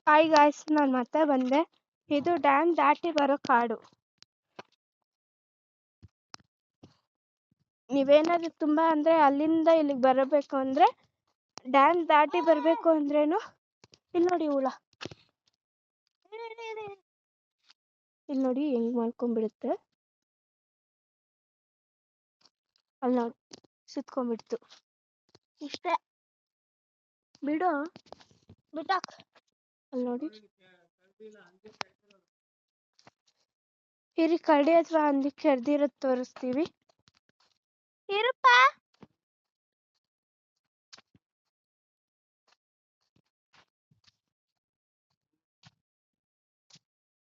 Hi guys, ನಾನು ಮತ್ತೆ ಬಂದೆ. ಇದು ಡ್ಯಾಮ್ ದಾಟಿ ಬರೋ ಕಾಡು. ನೀವೇನಾದ್ರು ತುಂಬಾ ಅಂದ್ರೆ ಅಲ್ಲಿಂದ ಇಲ್ಲಿಗೆ ಬರಬೇಕು ಅಂದ್ರೆ ಡ್ಯಾಮ್ ದಾಟಿ ಬರಬೇಕು ಅಂದ್ರೇನು ಇಲ್ಲಿ ನೋಡಿ ಹುಳ. ಇಲ್ಲಿ ನೋಡಿ ಹೆಂಗ್ ಮಾಡ್ಕೊಂಡ್ಬಿಡುತ್ತೆ. ಅಲ್ಲಿ ನೋಡಿ ಸುತ್ಕೊಂಡ್ಬಿಡ್ತು. ಇಷ್ಟೇ ಬಿಡು, ಬಿಟ್ಟಾಕ್. ಅಲ್ಲಿ ನೋಡಿ ಹಿರಿ ಕರಡಿ ಅಥವಾ ಹಂದಿ ಕರ್ದಿರೋದು ತೋರಿಸ್ತೀವಿ. ಇರಪ್ಪ.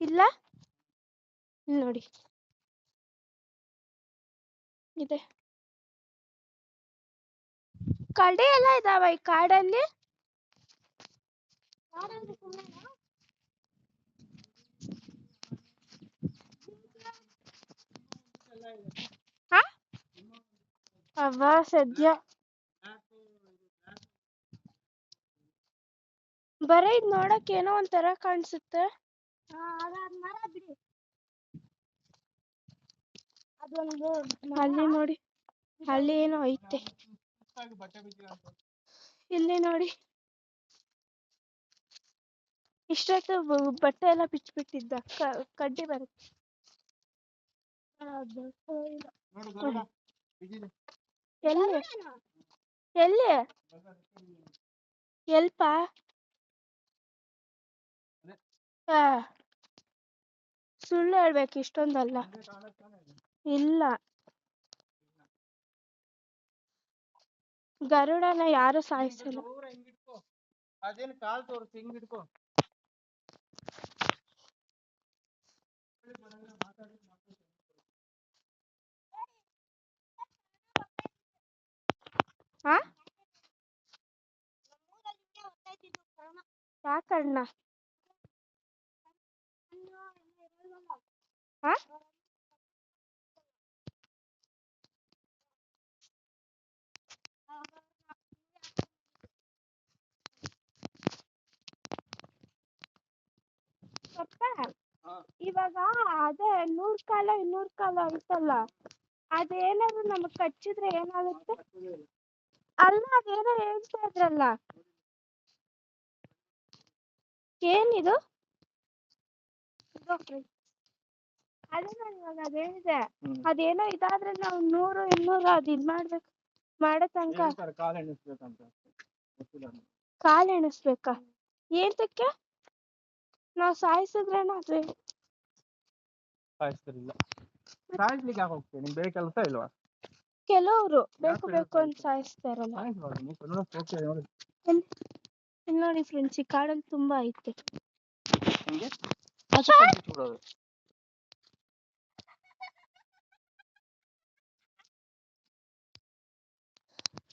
ಇಲ್ಲ ಇಲ್ಲಿ ನೋಡಿ ಇದೆ. ಕರಡಿ ಎಲ್ಲ ಇದಾವ ಈ ಕಾಡಲ್ಲಿ. ಅವ್ವ ಸದ್ಯ ಬರೀ ಇದ್ ನೋಡಕ್ ಏನೋ ಒಂಥರ ಕಾಣಿಸುತ್ತೆ. ಅಲ್ಲಿ ನೋಡಿ, ಅಲ್ಲಿ ಏನೋ ಐತೆ. ಇಲ್ಲಿ ನೋಡಿ, ಇಷ್ಟೊತ್ತು ಬಟ್ಟೆ ಎಲ್ಲ ಬಿಚ್ಚಿಬಿಟ್ಟಿದ್ದ ಕಡ್ಡಿ ಬರುತ್ತೆ. ಎಲ್ಲಿ ಎಲ್ಲಿ ಎಲ್ಪ ಸುಳ್ಳು ಹೇಳ್ಬೇಕು, ಇಷ್ಟೊಂದಲ್ಲ. ಇಲ್ಲ, ಗರುಡನ ಯಾರು ಸಾಯಿಸಲ್ಲ. ಯಾಕಣ್ಣ? ಇವಾಗ ಅದೇ 100 ಕಾಲ 200 ಕಾಲ ಅಂತಲ್ಲ, ಅದೇನಾದ್ರು ನಮಗ್ ಕಚ್ಚಿದ್ರೆ ಏನಾಗುತ್ತೆ? ಅಲ್ಲ, ಅದೇನೋ ಹೇಳ್ತಾ ಇದ್ರಲ್ಲ, ಏನಿದು? ಅದೇ ನಾನು ಇವಾಗ ಅದ್ ಹೇಳಿದೆ, ಅದೇನೋ ಇದಾದ್ರೆ ನಾವು 100 200 ಅದ್ ಇದ್ ಮಾಡ್ಬೇಕು. ಮಾಡೋ ತನಕ ಕಾಲ್ ಎಣಿಸ್ಬೇಕಾ? ಏತಕ್ಕೆ? ನಾವು ಸಾಯಿಸಿದ್ರೇನ ಅದು? ಕೆಲವರು ಬೇಕು ಬೇಕು ಅಂತ ಸಾಯಿಸ್ತಾರಲ್ಲ. ಇಲ್ಲಿ ನೋಡಿ ಫ್ರೆಂಡ್ಸ್, ಈ ಕಾಡಲ್ಲಿ ತುಂಬಾ ಐತೆ.